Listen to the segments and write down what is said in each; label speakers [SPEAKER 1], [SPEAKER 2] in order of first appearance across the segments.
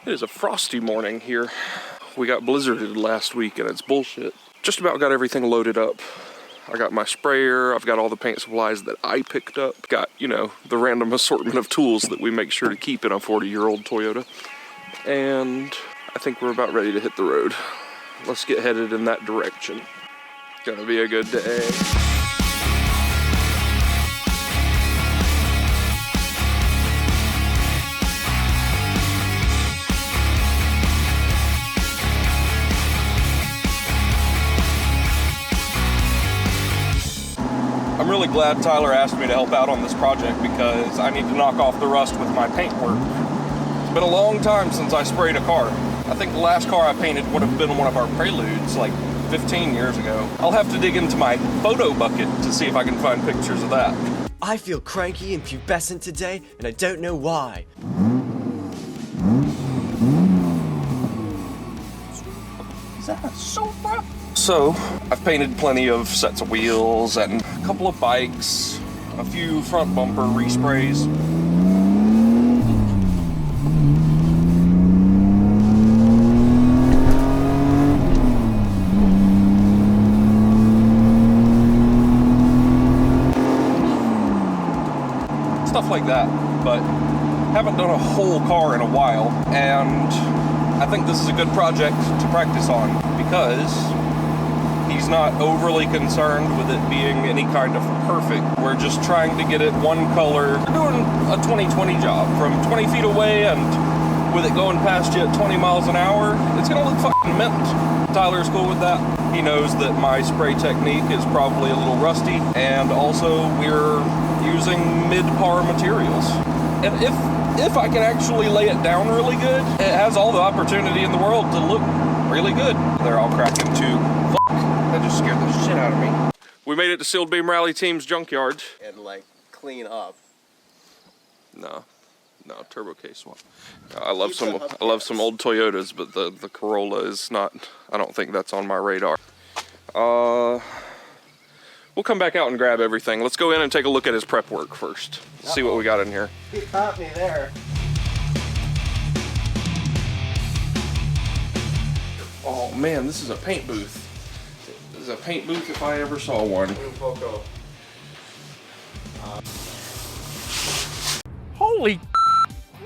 [SPEAKER 1] It is a frosty morning here. We got blizzarded last week and it's bullshit. Just about got everything loaded up. I got my sprayer, I've got all the paint supplies that I picked up. Got, you know, the random assortment of tools that we make sure to keep in a 40-year-old Toyota. And I think we're about ready to hit the road. Let's get headed in that direction. Gonna be a good day. I'm really glad Tyler asked me to help out on this project because I need to knock off the rust with my paint work. It's been a long time since I sprayed a car. I think the last car I painted would have been one of our Preludes like 15 years ago. I'll have to dig into my photo bucket to see if I can find pictures of that.
[SPEAKER 2] I feel cranky and pubescent today, and I don't know why.
[SPEAKER 1] Is that a sofa? So, I've painted plenty of sets of wheels and a couple of bikes, a few front bumper resprays. Stuff like that, but haven't done a whole car in a while, and I think this is a good project to practice on because he's not overly concerned with it being any kind of perfect. We're just trying to get it one color. We're doing a 20/20 job from 20 feet away, and with it going past you at 20 miles an hour, it's gonna look fucking mint. Tyler's cool with that. He knows that my spray technique is probably a little rusty, and also we're using mid-par materials. And if I can actually lay it down really good, it has all the opportunity in the world to look really good. They're all cracking too. That just scared the shit out of me. We made it to Sealed Beam Rally Team's junkyard.
[SPEAKER 2] And like, clean up.
[SPEAKER 1] No, turbo case one. I love some old Toyotas, but the Corolla is not. I don't think that's on my radar. We'll come back out and grab everything. Let's go in and take a look at his prep work first. See what we got in here.
[SPEAKER 2] He caught me there.
[SPEAKER 1] Oh man, this is a paint booth. This is a paint booth if I ever saw one.
[SPEAKER 3] Holy,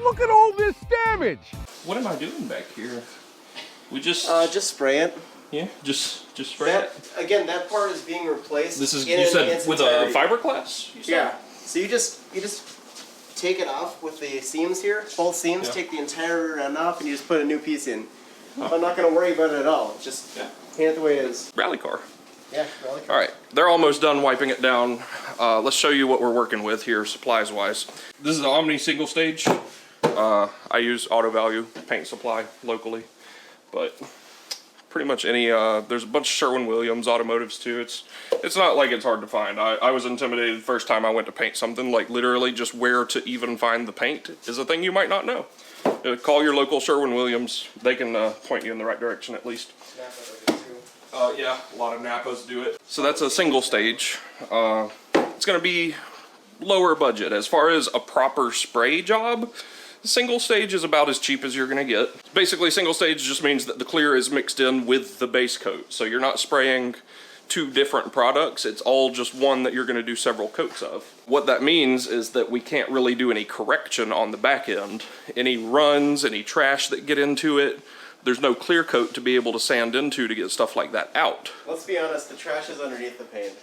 [SPEAKER 3] look at all this damage.
[SPEAKER 1] What am I doing back here? We just
[SPEAKER 2] spray it.
[SPEAKER 1] Yeah, just spray it.
[SPEAKER 2] Again, that part is being replaced.
[SPEAKER 1] This is, you said, with a fiberglass?
[SPEAKER 2] Yeah. So you just take it off with the seams here, both seams.
[SPEAKER 1] Yeah.
[SPEAKER 2] Take the entire end off, and you just put a new piece in. I'm not going to worry about it at all. Just paint it the way it is.
[SPEAKER 1] Rally car.
[SPEAKER 2] Yeah, rally car.
[SPEAKER 1] All right, they're almost done wiping it down. Let's show you what we're working with here, supplies-wise. This is an Omni single stage. I use Auto Value paint supply locally, but pretty much any, there's a bunch of Sherwin-Williams automotives too. It's not like it's hard to find. I was intimidated the first time I went to paint something. Like literally just where to even find the paint is a thing you might not know. Call your local Sherwin-Williams. They can point you in the right direction at least. Yeah, a lot of Napas do it. So that's a single stage. It's gonna be lower budget. As far as a proper spray job, single stage is about as cheap as you're gonna get. Basically, single stage just means that the clear is mixed in with the base coat. So you're not spraying two different products. It's all just one that you're gonna do several coats of. What that means is that we can't really do any correction on the back end. Any runs, any trash that get into it, there's no clear coat to be able to sand into to get stuff like that out.
[SPEAKER 2] Let's be honest, the trash is underneath the paint.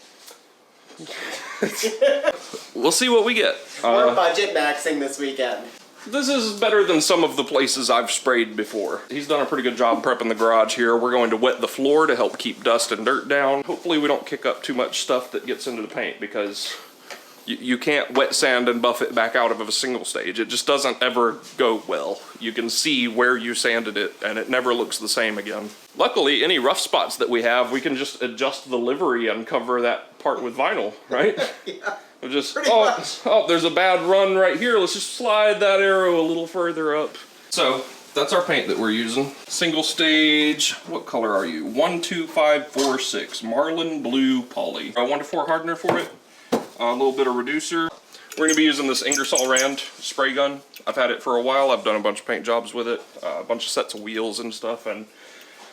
[SPEAKER 1] We'll see what we get.
[SPEAKER 2] We're budget maxing this weekend.
[SPEAKER 1] This is better than some of the places I've sprayed before. He's done a pretty good job prepping the garage here. We're going to wet the floor to help keep dust and dirt down. Hopefully we don't kick up too much stuff that gets into the paint because you can't wet sand and buff it back out of a single stage. It just doesn't ever go well. You can see where you sanded it and it never looks the same again. Luckily, any rough spots that we have, we can just adjust the livery and cover that part with vinyl, right?
[SPEAKER 2] Yeah.
[SPEAKER 1] We'll just, oh, there's a bad run right here. Let's just slide that arrow a little further up. So that's our paint that we're using. Single stage, what color are you? 12546, Marlin Blue Poly. A 1 to 4 hardener for it. A little bit of reducer. We're going to be using this Ingersoll Rand spray gun. I've had it for a while. I've done a bunch of paint jobs with it, a bunch of sets of wheels and stuff, and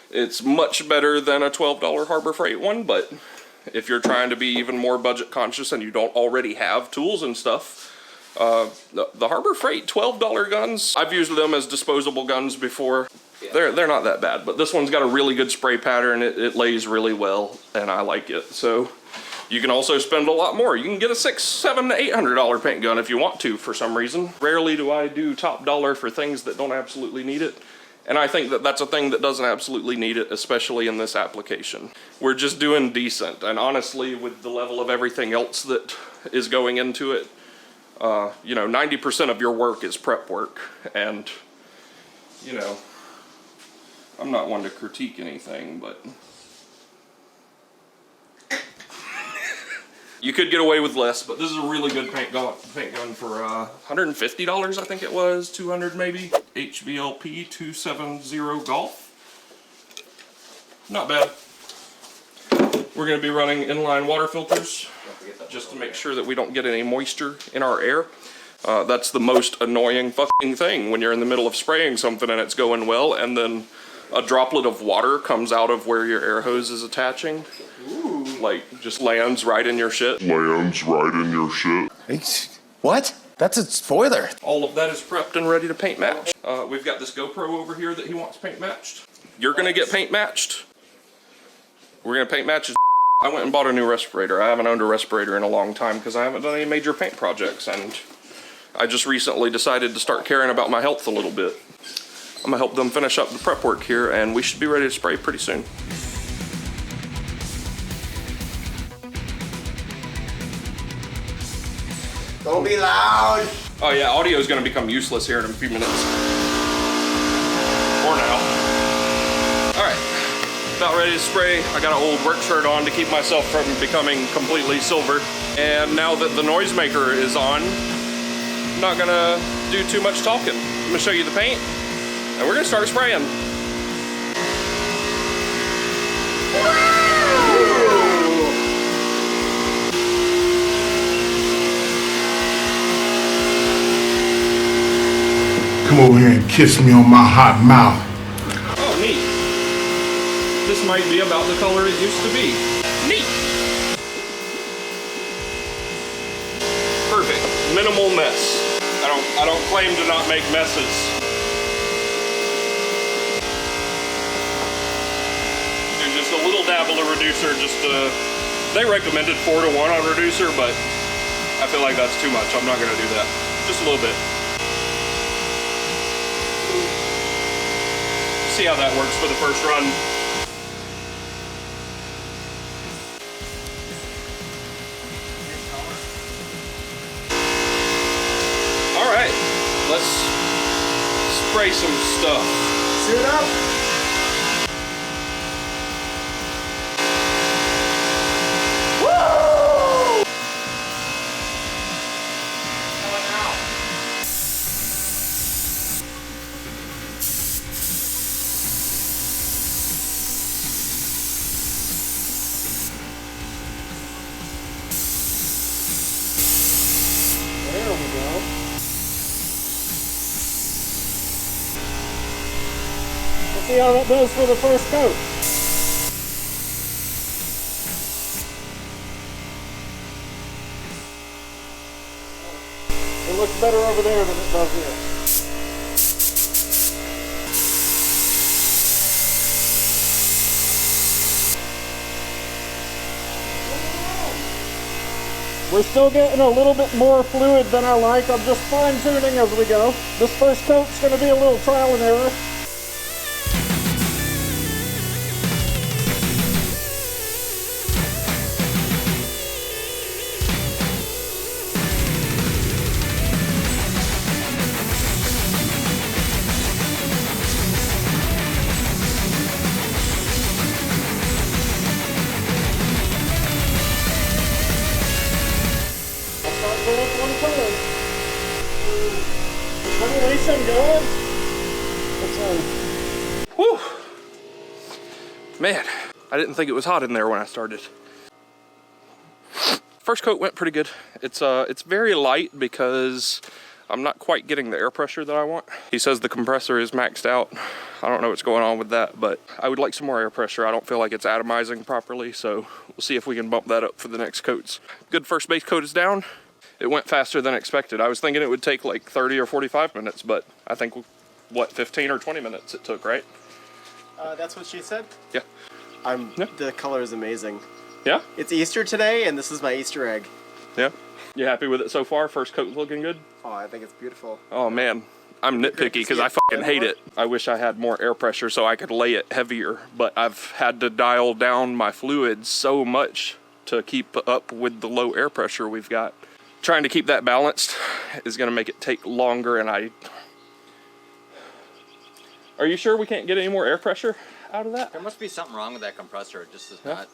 [SPEAKER 1] it's much better than a $12 Harbor Freight one, but if you're trying to be even more budget conscious and you don't already have tools and stuff, the Harbor Freight $12 guns, I've used them as disposable guns before. They're not that bad, but this one's got a really good spray pattern. It lays really well, and I like it. So you can also spend a lot more. You can get a $600, $700, $800 paint gun if you want to for some reason. Rarely do I do top dollar for things that don't absolutely need it. And I think that that's a thing that doesn't absolutely need it, especially in this application. We're just doing decent. And honestly, with the level of everything else that is going into it, you know, 90% of your work is prep work. And, you know, I'm not one to critique anything, but you could get away with less, but this is a really good paint gun for $150, I think it was, $200 maybe. HVLP 270 Golf. Not bad. We're going to be running inline water filters just to make sure that we don't get any moisture in our air. That's the most annoying fucking thing when you're in the middle of spraying something and it's going well, and then a droplet of water comes out of where your air hose is attaching. Ooh. Like, just lands right in your shit.
[SPEAKER 4] What? That's a spoiler.
[SPEAKER 1] All of that is prepped and ready to paint match. We've got this GoPro over here that he wants paint matched. You're gonna get paint matched. We're gonna paint match his. I went and bought a new respirator. I haven't owned a respirator in a long time because I haven't done any major paint projects, and I just recently decided to start caring about my health a little bit. I'm gonna help them finish up the prep work here, and we should be ready to spray pretty soon.
[SPEAKER 2] Don't be loud.
[SPEAKER 1] Oh yeah, audio is gonna become useless here in a few minutes. Or now. All right, about ready to spray. I got an old work shirt on to keep myself from becoming completely silver. And now that the noisemaker is on, I'm not gonna do too much talking. I'm gonna show you the paint, and we're gonna start spraying.
[SPEAKER 5] Come over here and kiss me on my hot mouth.
[SPEAKER 1] Oh, neat. This might be about the color it used to be. Neat. Perfect. Minimal mess. I don't claim to not make messes. Do just a little dabble of reducer. They recommended 4 to 1 on reducer, but I feel like that's too much. I'm not gonna do that. Just a little bit. See how that works for the first run. All right, let's spray some stuff.
[SPEAKER 2] Suit up. Woo! Coming out. There we go. Let's see how that does for the first coat. It looks better over there than it does here. We're still getting a little bit more fluid than I like. I'm just fine tuning as we go. This first coat's going to be a little trial and error. Good.
[SPEAKER 1] Whew. Man, I didn't think it was hot in there when I started. First coat went pretty good. It's very light because I'm not quite getting the air pressure that I want. He says the compressor is maxed out. I don't know what's going on with that, but I would like some more air pressure. I don't feel like it's atomizing properly, so we'll see if we can bump that up for the next coats. Good first base coat is down. It went faster than expected. I was thinking it would take like 30 or 45 minutes, but I think, what, 15 or 20 minutes it took, right?
[SPEAKER 6] That's what she said?
[SPEAKER 1] Yeah.
[SPEAKER 6] The color is amazing.
[SPEAKER 1] Yeah?
[SPEAKER 6] It's Easter today, and this is my Easter egg.
[SPEAKER 1] Yeah? You happy with it so far? First coat's looking good?
[SPEAKER 6] Oh, I think it's beautiful.
[SPEAKER 1] Oh man, I'm nitpicky because I fucking hate it. I wish I had more air pressure so I could lay it heavier, but I've had to dial down my fluids so much to keep up with the low air pressure we've got. Trying to keep that balanced is gonna make it take longer, and Are you sure we can't get any more air pressure out of that?
[SPEAKER 7] There must be something wrong with that compressor. It just is not.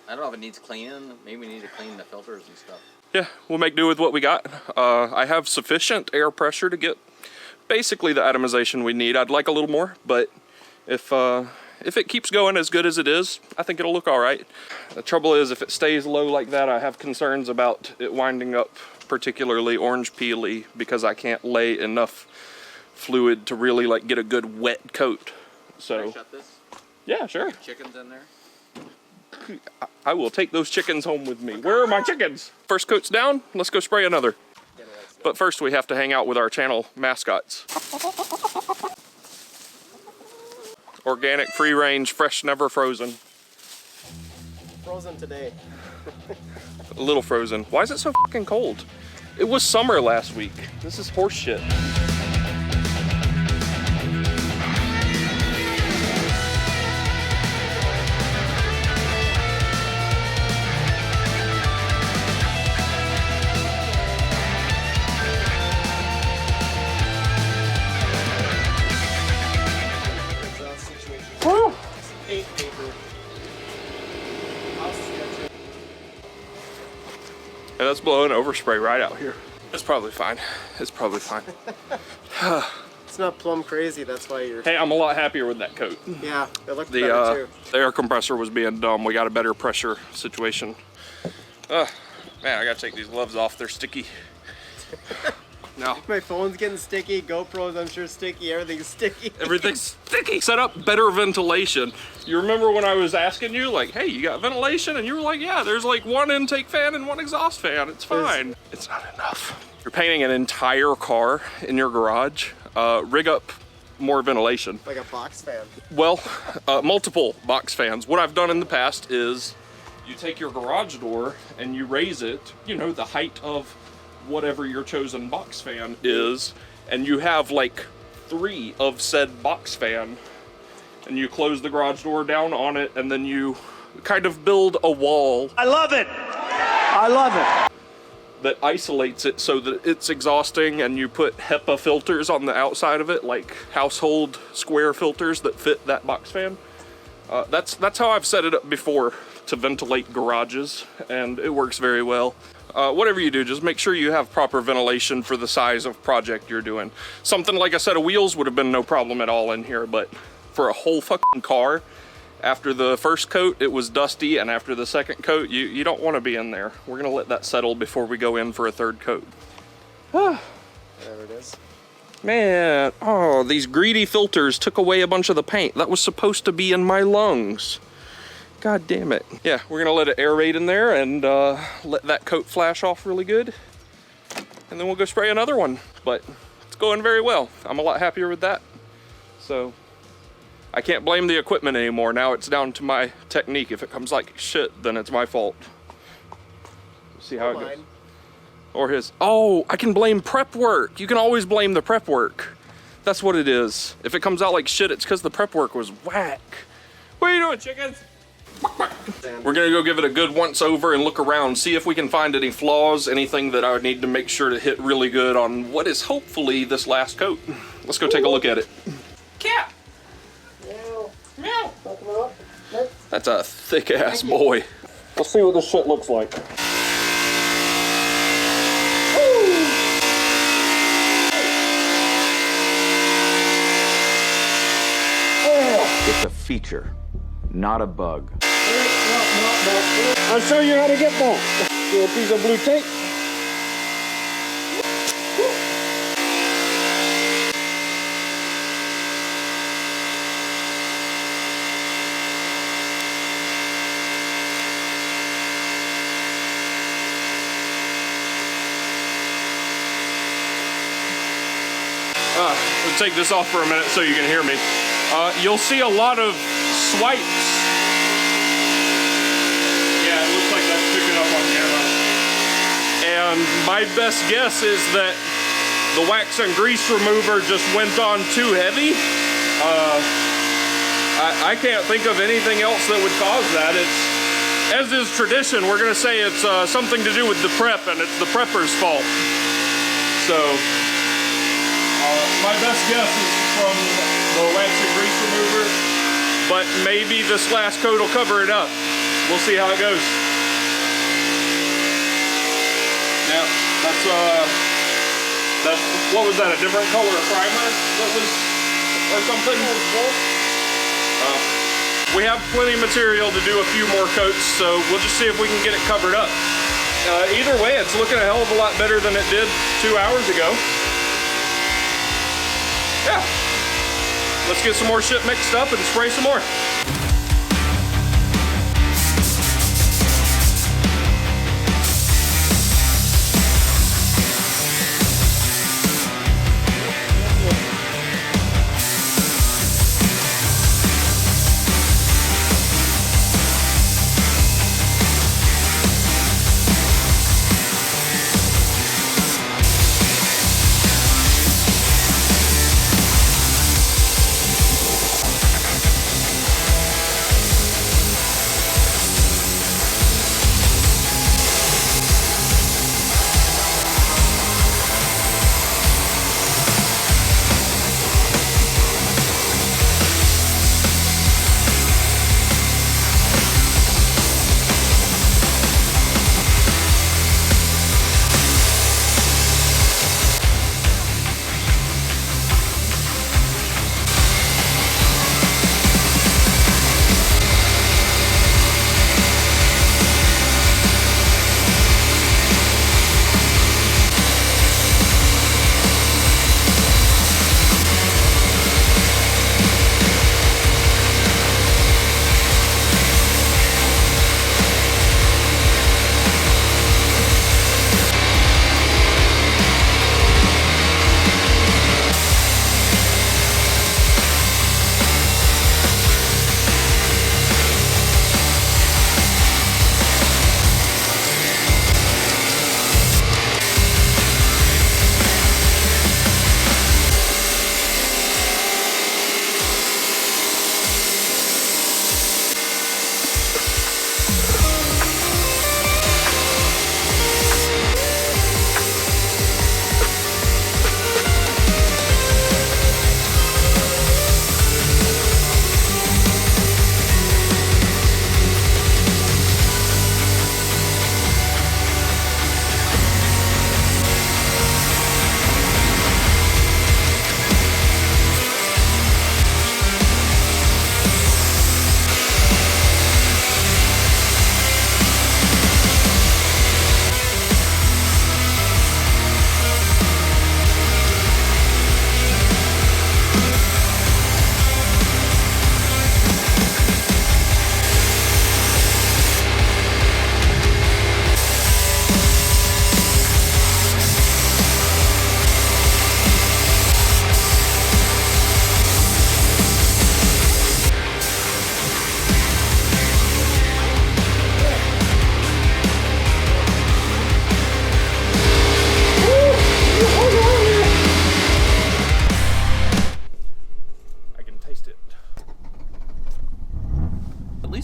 [SPEAKER 7] I don't know if it needs cleaning. Maybe we need to clean the filters and stuff.
[SPEAKER 1] Yeah, we'll make do with what we got. I have sufficient air pressure to get basically the atomization we need. I'd like a little more, but if it keeps going as good as it is, I think it'll look all right. The trouble is, if it stays low like that, I have concerns about it winding up particularly orange peely because I can't lay enough fluid to really like get a good wet coat. So,
[SPEAKER 7] Can I shut this?
[SPEAKER 1] Yeah, sure.
[SPEAKER 7] Chickens in there?
[SPEAKER 1] I will take those chickens home with me. Where are my chickens? First coat's down, let's go spray another. But first we have to hang out with our channel mascots. Organic, free range, fresh, never frozen.
[SPEAKER 6] Frozen today.
[SPEAKER 1] A little frozen. Why is it so fucking cold? It was summer last week. This is horse shit. And that's blowing overspray right out here. It's probably fine. It's probably fine.
[SPEAKER 6] It's not plumb crazy, that's why you're...
[SPEAKER 1] Hey, I'm a lot happier with that coat.
[SPEAKER 6] Yeah, it looked better too.
[SPEAKER 1] The air compressor was being dumb. We got a better pressure situation. Man, I gotta take these gloves off. They're sticky. No.
[SPEAKER 6] My phone's getting sticky, GoPro's I'm sure sticky, everything's sticky.
[SPEAKER 1] Everything's sticky. Set up better ventilation. You remember when I was asking you, like, hey, you got ventilation? And you were like, yeah, there's like one intake fan and one exhaust fan. It's fine. It's not enough. You're painting an entire car in your garage. Rig up more ventilation.
[SPEAKER 6] Like a box fan.
[SPEAKER 1] Well, multiple box fans. What I've done in the past is you take your garage door and you raise it, you know, the height of whatever your chosen box fan is, and you have like 3 of said box fan, and you close the garage door down on it, and then you kind of build a wall.
[SPEAKER 3] I love it. I love it.
[SPEAKER 1] That isolates it so that it's exhausting, and you put HEPA filters on the outside of it, like household square filters that fit that box fan. That's how I've set it up before to ventilate garages, and it works very well. Whatever you do, just make sure you have proper ventilation for the size of project you're doing. Something like a set of wheels would have been no problem at all in here, but for a whole fucking car, after the first coat, it was dusty, and after the second coat, you don't want to be in there. We're gonna let that settle before we go in for a third coat.
[SPEAKER 6] There it is.
[SPEAKER 1] Man, oh, these greedy filters took away a bunch of the paint. That was supposed to be in my lungs. God damn it. Yeah, we're gonna let it aerate in there and let that coat flash off really good. And then we'll go spray another one. But it's going very well. I'm a lot happier with that. So I can't blame the equipment anymore. Now it's down to my technique. If it comes like shit, then it's my fault. See how it goes. Or his. Oh, I can blame prep work. You can always blame the prep work. That's what it is. If it comes out like shit, it's because the prep work was whack. What are you doing, chickens? We're gonna go give it a good once over and look around, see if we can find any flaws, anything that I would need to make sure to hit really good on what is hopefully this last coat. Let's go take a look at it. Cat! Meow! That's a thick ass boy. Let's see what this shit looks like.
[SPEAKER 8] It's a feature, not a bug.
[SPEAKER 2] I'll show you how to get that. a piece of blue tape.
[SPEAKER 1] We'll take this off for a minute so you can hear me. You'll see a lot of swipes. Yeah, it looks like that's picking up on camera. And my best guess is that the wax and grease remover just went on too heavy. I can't think of anything else that would cause that. It's, as is tradition, we're gonna say it's something to do with the prep, and it's the prepper's fault. So, my best guess is from the wax and grease remover, but maybe this last coat will cover it up. We'll see how it goes. Yeah, that's what was that, a different color primer that was, or something? We have plenty of material to do a few more coats, so we'll just see if we can get it covered up. Either way, it's looking a hell of a lot better than it did 2 hours ago. Yeah, let's get some more shit mixed up and spray some more.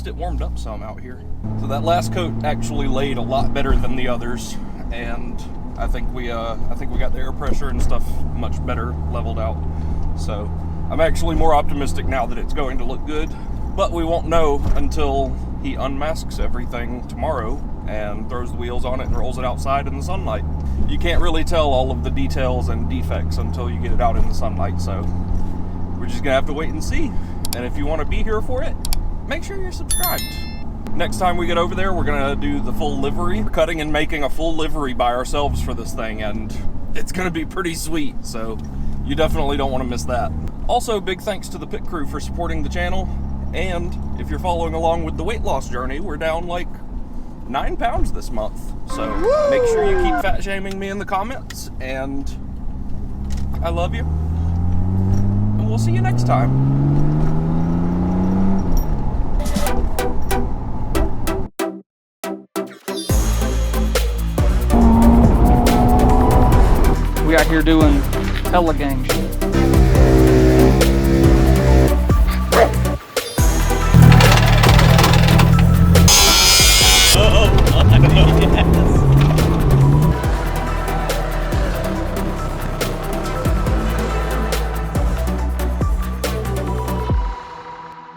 [SPEAKER 1] It warmed up some out here. So that last coat actually laid a lot better than the others, and I think we got the air pressure and stuff much better leveled out. So I'm actually more optimistic now that it's going to look good, but we won't know until he unmasks everything tomorrow and throws the wheels on it and rolls it outside in the sunlight. You can't really tell all of the details and defects until you get it out in the sunlight, so we're just gonna have to wait and see. And if you want to be here for it, make sure you're subscribed. Next time we get over there, we're gonna do the full livery. We're cutting and making a full livery by ourselves for this thing, and it's gonna be pretty sweet, so you definitely don't want to miss that. Also, big thanks to the pit crew for supporting the channel, and if you're following along with the weight loss journey, we're down like 9 pounds this month. So make sure you keep fat shaming me in the comments, and I love you, and we'll see you next time.
[SPEAKER 9] We out here doing hella gang shit.